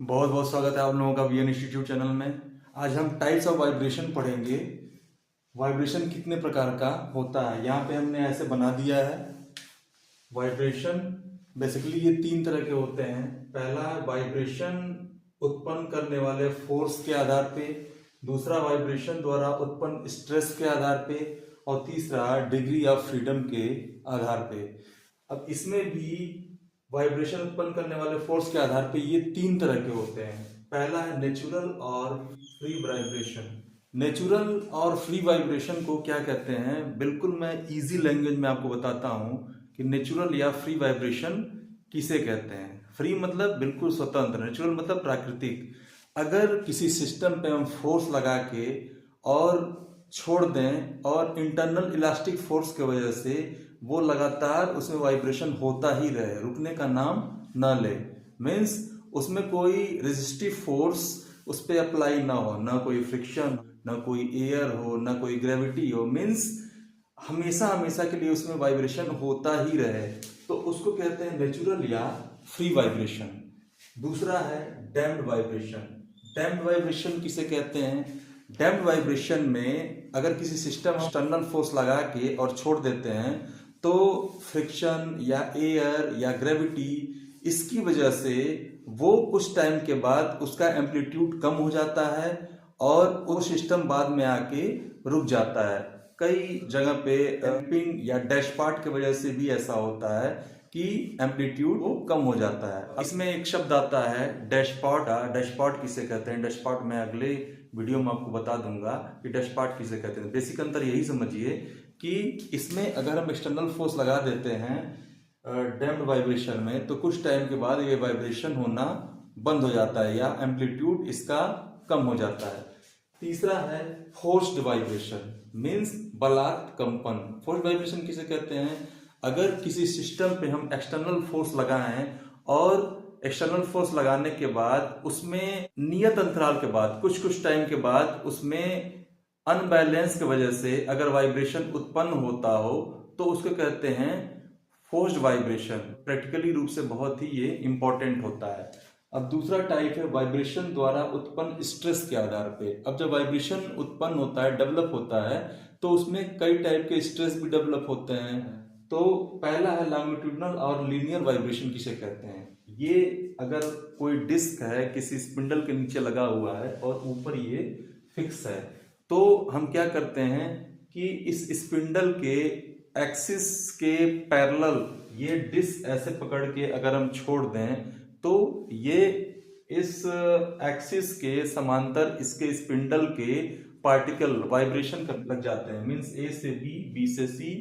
बहुत बहुत स्वागत है आप लोगों का वीएन इंस्टीट्यूट चैनल में। आज हम टाइप्स ऑफ वाइब्रेशन पढ़ेंगे। वाइब्रेशन कितने प्रकार का होता है यहाँ पे हमने ऐसे बना दिया है। वाइब्रेशन बेसिकली ये तीन तरह के होते हैं। पहला है वाइब्रेशन उत्पन्न करने वाले फोर्स के आधार पे, दूसरा वाइब्रेशन द्वारा उत्पन्न स्ट्रेस के आधार पे, और तीसरा डिग्री ऑफ फ्रीडम के आधार पे। अब इसमें भी वाइब्रेशन उत्पन्न करने वाले फोर्स के आधार पे ये तीन तरह के होते हैं। पहला है नेचुरल और फ्री वाइब्रेशन। नेचुरल और फ्री वाइब्रेशन को क्या कहते हैं, बिल्कुल मैं इजी लैंग्वेज में आपको बताता हूं कि नेचुरल या फ्री वाइब्रेशन किसे कहते हैं। फ्री मतलब बिल्कुल स्वतंत्र, नेचुरल मतलब प्राकृतिक। अगर किसी सिस्टम पे हम फोर्स लगा के और छोड़ दें और इंटरनल इलास्टिक फोर्स की वजह से वो लगातार उसमें वाइब्रेशन होता ही रहे, रुकने का नाम न ले, मीन्स उसमें कोई रेजिस्टिव फोर्स उस पर अप्लाई ना हो, ना कोई फ्रिक्शन, ना कोई एयर हो, ना कोई ग्रेविटी हो, मीन्स हमेशा हमेशा के लिए उसमें वाइब्रेशन होता ही रहे, तो उसको कहते हैं नेचुरल या फ्री वाइब्रेशन। दूसरा है डैम्प्ड वाइब्रेशन। डैम्प्ड वाइब्रेशन किसे कहते हैं? डैम्प्ड वाइब्रेशन में अगर किसी सिस्टम एक्सटर्नल फोर्स लगा के और छोड़ देते हैं तो फ्रिक्शन या एयर या ग्रेविटी, इसकी वजह से वो कुछ टाइम के बाद उसका एम्पलीट्यूड कम हो जाता है और वो सिस्टम बाद में आके रुक जाता है। कई जगह पे डैम्पिंग या डैशपॉट की वजह से भी ऐसा होता है कि एम्पलीट्यूड वो कम हो जाता है। इसमें एक शब्द आता है डैशपॉट। डैशपॉट किसे कहते हैं? डैशपॉट मैं अगले वीडियो में आपको बता दूंगा कि डैशपॉट किसे कहते हैं। बेसिक अंतर यही समझिए कि इसमें अगर हम एक्सटर्नल फोर्स लगा देते हैं डैम्प्ड वाइब्रेशन में तो कुछ टाइम के बाद ये वाइब्रेशन होना बंद हो जाता है या एम्पलीट्यूड इसका कम हो जाता है। तीसरा है फोर्स्ड वाइब्रेशन, मीन्स बलात् कंपन। फोर्स्ड वाइब्रेशन किसे कहते हैं? अगर किसी सिस्टम पे हम एक्सटर्नल फोर्स लगाएं और एक्सटर्नल फोर्स लगाने के बाद उसमें नियत अंतराल के बाद कुछ टाइम के बाद उसमें अनबैलेंस की वजह से अगर वाइब्रेशन उत्पन्न होता हो तो उसको कहते हैं फोर्स्ड वाइब्रेशन। प्रैक्टिकली रूप से बहुत ही ये इंपॉर्टेंट होता है। अब दूसरा टाइप है वाइब्रेशन द्वारा उत्पन्न स्ट्रेस के आधार पे। अब जब वाइब्रेशन उत्पन्न होता है, डेवलप होता है, तो उसमें कई टाइप के स्ट्रेस भी डेवलप होते हैं। तो पहला है लॉन्गिट्यूडनल और लीनियर वाइब्रेशन किसे कहते हैं। ये अगर कोई डिस्क है किसी स्पिंडल के नीचे लगा हुआ है और ऊपर ये फिक्स है, तो हम क्या करते हैं कि इस स्पिंडल के एक्सिस के पैरेलल ये डिस्क ऐसे पकड़ के अगर हम छोड़ दें तो ये इस एक्सिस के समांतर इसके स्पिंडल के पार्टिकल वाइब्रेशन करने लग जाते हैं। मींस ए से बी, बी से सी,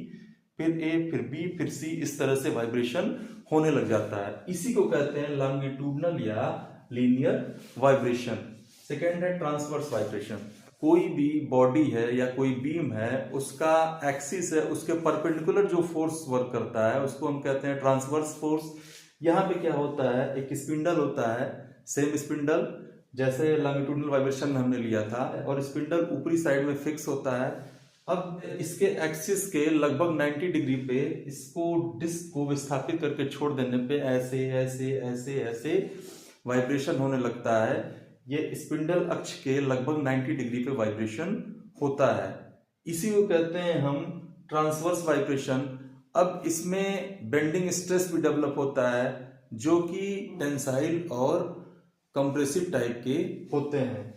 फिर ए, फिर बी, फिर सी, इस तरह से वाइब्रेशन होने लग जाता है। इसी को कहते हैं लॉन्गिट्यूडनल या लीनियर वाइब्रेशन। सेकेंड है ट्रांसवर्स वाइब्रेशन। कोई भी बॉडी है या कोई बीम है, उसका एक्सिस है, उसके परपेंडिकुलर जो फोर्स वर्क करता है उसको हम कहते हैं ट्रांसवर्स फोर्स। यहाँ पे क्या होता है, एक स्पिंडल होता है, सेम स्पिंडल जैसे लॉन्गिट्यूडनल वाइब्रेशन में हमने लिया था, और स्पिंडल ऊपरी साइड में फिक्स होता है। अब इसके एक्सिस के लगभग 90 डिग्री पे इसको डिस्क को विस्थापित करके छोड़ देने पे ऐसे ऐसे ऐसे ऐसे वाइब्रेशन होने लगता है। ये स्पिंडल अक्ष के लगभग 90 डिग्री पे वाइब्रेशन होता है। इसी को कहते हैं हम ट्रांसवर्स वाइब्रेशन। अब इसमें बेंडिंग स्ट्रेस भी डेवलप होता है जो कि टेंसाइल और कंप्रेसिव टाइप के होते हैं।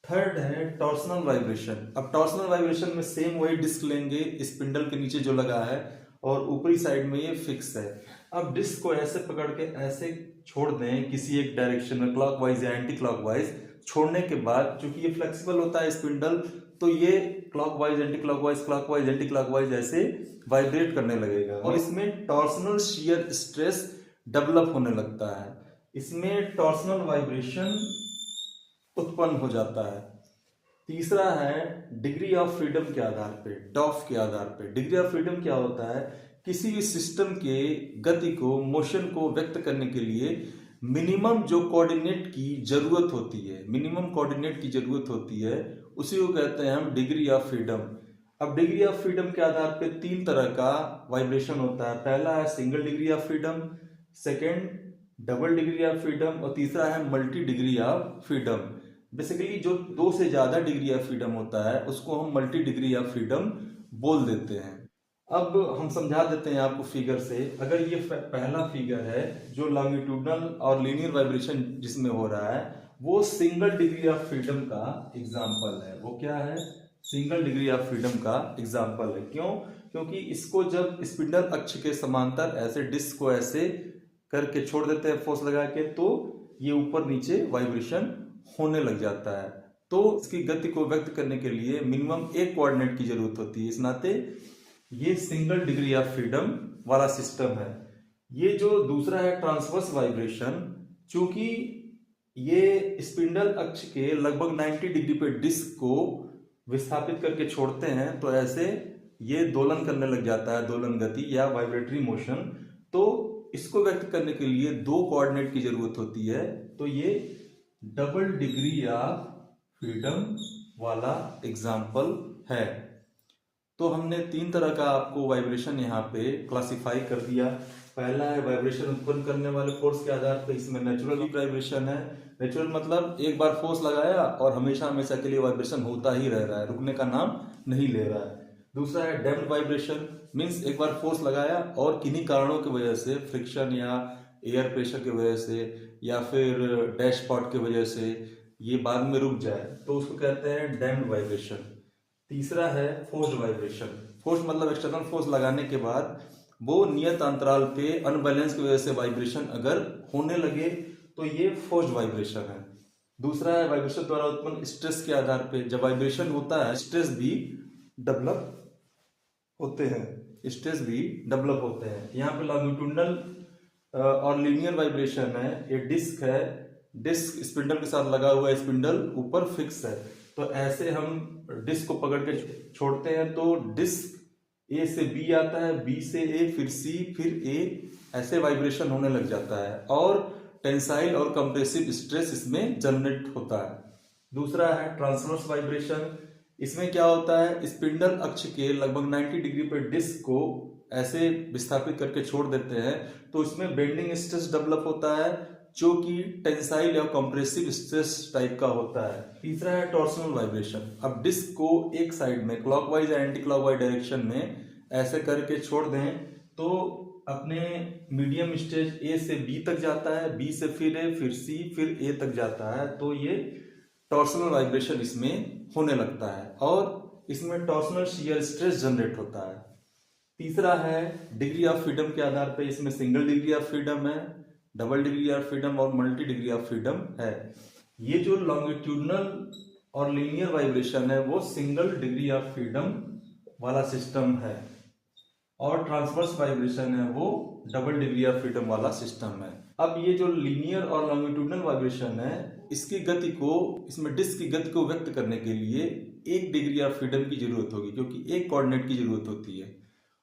थर्ड है टॉर्सनल वाइब्रेशन। अब टॉर्सनल वाइब्रेशन में सेम वही डिस्क लेंगे स्पिंडल के नीचे जो लगा है और ऊपरी साइड में ये फिक्स है। अब डिस्क को ऐसे पकड़ के ऐसे छोड़ दें किसी एक डायरेक्शन में, क्लॉकवाइज या एंटी क्लॉकवाइज, छोड़ने के बाद चूंकि ये फ्लेक्सिबल होता है स्पिंडल, तो ये clockwise anti clockwise, clockwise anti clockwise ऐसे वाइब्रेट करने लगेगा और इसमें टॉर्सनल शियर स्ट्रेस डेवलप होने लगता है। इसमें टॉर्सनल वाइब्रेशन उत्पन्न हो जाता है। तीसरा है डिग्री ऑफ फ्रीडम के आधार पे, डॉफ के आधार पे। डिग्री ऑफ फ्रीडम क्या होता है? किसी भी सिस्टम के गति को, मोशन को व्यक्त करने के लिए मिनिमम जो कोऑर्डिनेट की जरूरत होती है, मिनिमम कोऑर्डिनेट की जरूरत होती है, उसी को कहते हैं हम डिग्री ऑफ फ्रीडम। अब डिग्री ऑफ फ्रीडम के आधार पे तीन तरह का वाइब्रेशन होता है। पहला है single degree of freedom, second double degree of freedom, और तीसरा है multi degree of freedom. Basically जो 2 से ज्यादा डिग्री ऑफ फ्रीडम होता है उसको हम मल्टी डिग्री ऑफ फ्रीडम बोल देते हैं। अब हम समझा देते हैं आपको फिगर से। अगर ये पहला फिगर है जो लॉन्गिट्यूडनल और लीनियर वाइब्रेशन जिसमें हो रहा है, वो सिंगल डिग्री ऑफ फ्रीडम का एग्जाम्पल है। वो क्या है? सिंगल डिग्री ऑफ फ्रीडम का एग्जाम्पल है। क्यों? क्योंकि इसको जब स्पिंडल अक्ष के समांतर ऐसे डिस्क को ऐसे करके छोड़ देते हैं फोर्स लगा के, तो ये ऊपर नीचे वाइब्रेशन होने लग जाता है। तो इसकी गति को व्यक्त करने के लिए मिनिमम एक कोऑर्डिनेट की जरूरत होती है। इस नाते ये सिंगल डिग्री ऑफ फ्रीडम वाला सिस्टम है। ये जो दूसरा है ट्रांसवर्स वाइब्रेशन, चूंकि ये स्पिंडल अक्ष के लगभग 90 डिग्री पे डिस्क को विस्थापित करके छोड़ते हैं, तो ऐसे ये दोलन करने लग जाता है, दोलन गति या वाइब्रेटरी मोशन। तो इसको व्यक्त करने के लिए 2 कोऑर्डिनेट की जरूरत होती है। तो ये डबल डिग्री ऑफ फ्रीडम वाला एग्जाम्पल है। तो हमने 3 तरह का आपको वाइब्रेशन यहाँ पे क्लासिफाई कर दिया। पहला है वाइब्रेशन उत्पन्न करने वाले फोर्स के आधार पर, इसमें नेचुरल वाइब्रेशन है। नेचुरल मतलब एक बार फोर्स लगाया और हमेशा हमेशा के लिए वाइब्रेशन होता ही रह रहा है, रुकने का नाम नहीं ले रहा है। दूसरा है डैम्प्ड वाइब्रेशन, मीन्स एक बार फोर्स लगाया और किन्हीं कारणों की वजह से, फ्रिक्शन या एयर प्रेशर की वजह से या फिर डैशपॉट की वजह से ये बाद में रुक जाए, तो उसको कहते हैं डैम्प्ड वाइब्रेशन। तीसरा है फोर्स्ड वाइब्रेशन। फोर्स मतलब एक्सटर्नल फोर्स लगाने के बाद वो नियत अंतराल पे अनबैलेंस की वजह से वाइब्रेशन अगर होने लगे, तो ये फोर्स्ड वाइब्रेशन है। दूसरा है वाइब्रेशन द्वारा उत्पन्न स्ट्रेस के आधार पे। जब वाइब्रेशन होता है स्ट्रेस भी डेवलप होते हैं, स्ट्रेस भी डेवलप होते हैं। यहाँ पे लॉन्गिट्यूडनल और लीनियर वाइब्रेशन है। ये डिस्क है, डिस्क स्पिंडल के साथ लगा हुआ है, स्पिंडल ऊपर फिक्स है। तो ऐसे हम डिस्क को पकड़ के छोड़ते हैं तो डिस्क ए से बी आता है, बी से ए, फिर सी, फिर ए, ऐसे वाइब्रेशन होने लग जाता है और टेंसाइल और कंप्रेसिव स्ट्रेस इसमें जनरेट होता है। दूसरा है ट्रांसवर्स वाइब्रेशन। इसमें क्या होता है, स्पिंडल अक्ष के लगभग 90 डिग्री पर डिस्क को ऐसे विस्थापित करके छोड़ देते हैं, तो इसमें बेंडिंग स्ट्रेस डेवलप होता है जो कि टेंसाइल या कंप्रेसिव स्ट्रेस टाइप का होता है। तीसरा है टॉर्सनल वाइब्रेशन। अब डिस्क को एक साइड में क्लॉकवाइज या एंटी क्लॉकवाइज डायरेक्शन में ऐसे करके छोड़ दें तो अपने मीडियम स्टेज ए से बी तक जाता है, बी से फिर ए, फिर सी, फिर ए तक जाता है। तो ये टॉर्सनल वाइब्रेशन इसमें होने लगता है और इसमें टॉर्सनल शियर स्ट्रेस जनरेट होता है। तीसरा है डिग्री ऑफ फ्रीडम के आधार पर, इसमें सिंगल डिग्री ऑफ फ्रीडम है, डबल डिग्री ऑफ फ्रीडम और मल्टी डिग्री ऑफ फ्रीडम है। ये जो लॉन्गिट्यूडनल और लीनियर वाइब्रेशन है वो सिंगल डिग्री ऑफ फ्रीडम वाला सिस्टम है और ट्रांसवर्स वाइब्रेशन है वो डबल डिग्री ऑफ फ्रीडम वाला सिस्टम है। अब ये जो लीनियर और लॉन्गिट्यूडनल वाइब्रेशन है, इसकी गति को, इसमें डिस्क की गति को व्यक्त करने के लिए 1 डिग्री ऑफ फ्रीडम की जरूरत होगी, क्योंकि एक कोऑर्डिनेट की जरूरत होती है।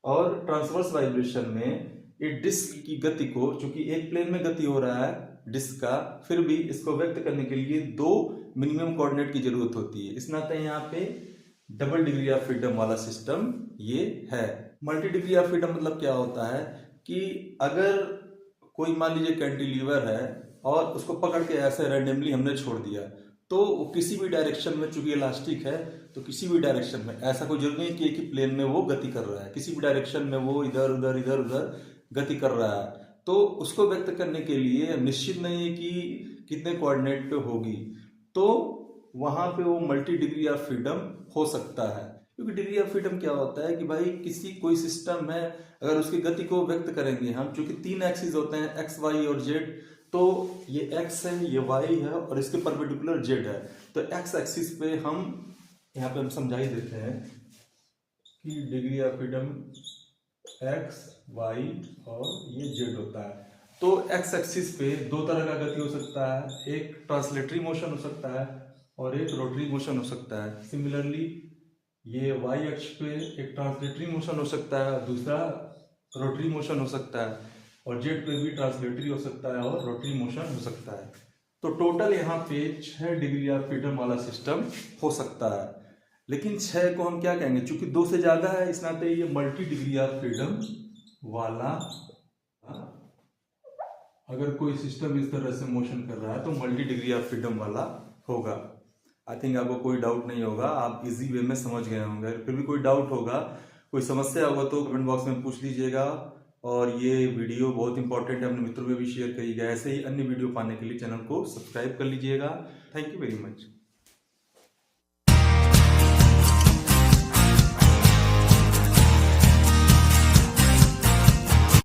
और ट्रांसवर्स वाइब्रेशन में ये डिस्क की गति को, चूंकि एक प्लेन में गति हो रहा है डिस्क का, फिर भी इसको व्यक्त करने के लिए 2 मिनिमम कोऑर्डिनेट की जरूरत होती है। इस नाते यहाँ पे डबल डिग्री ऑफ फ्रीडम वाला सिस्टम ये है। मल्टी डिग्री ऑफ फ्रीडम मतलब क्या होता है कि अगर कोई मान लीजिए कैंटिलीवर है और उसको पकड़ के ऐसे रैंडमली हमने छोड़ दिया, तो किसी भी डायरेक्शन में, चूंकि इलास्टिक है तो किसी भी डायरेक्शन में, ऐसा कोई जरूरी नहीं कि एक ही प्लेन में वो गति कर रहा है, किसी भी डायरेक्शन में वो इधर उधर इधर उधर गति कर रहा है, तो उसको व्यक्त करने के लिए निश्चित नहीं है कि कितने कोऑर्डिनेट पे होगी, तो वहां पे वो मल्टी डिग्री ऑफ फ्रीडम हो सकता है। क्योंकि डिग्री ऑफ फ्रीडम क्या होता है कि भाई किसी कोई सिस्टम है, अगर उसकी गति को व्यक्त करेंगे हम, चूंकि 3 एक्सिस होते हैं एक्स, वाई और जेड, तो ये एक्स है, ये वाई है और इसके परपेंडिकुलर जेड है। तो एक्स एक्सिस पे हम यहाँ पे हम समझा ही देते हैं कि degree of freedom x, y और ये जेड होता है। तो एक्स एक्सिस पे 2 तरह का गति हो सकता है, एक ट्रांसलेटरी मोशन हो सकता है और एक रोटरी मोशन हो सकता है। सिमिलरली ये वाई अक्ष पे एक ट्रांसलेटरी मोशन हो सकता है, दूसरा रोटरी मोशन हो सकता है, और जेड पे भी ट्रांसलेटरी हो सकता है और रोटरी मोशन हो सकता है। तो टोटल यहाँ पे 6 डिग्री ऑफ फ्रीडम वाला सिस्टम हो सकता है। लेकिन 6 को हम क्या कहेंगे, चूंकि 2 से ज्यादा है इस नाते ये मल्टी डिग्री ऑफ फ्रीडम वाला अगर कोई सिस्टम इस तरह से मोशन कर रहा है तो मल्टी डिग्री ऑफ फ्रीडम वाला होगा। आई थिंक आपको कोई डाउट नहीं होगा, आप इजी वे में समझ गए होंगे। फिर भी कोई डाउट होगा, कोई समस्या होगा तो कमेंट बॉक्स में पूछ लीजिएगा। और ये वीडियो बहुत इंपॉर्टेंट है, अपने मित्रों में भी शेयर करिएगा। ऐसे ही अन्य वीडियो पाने के लिए चैनल को सब्सक्राइब कर लीजिएगा। Thank you very much.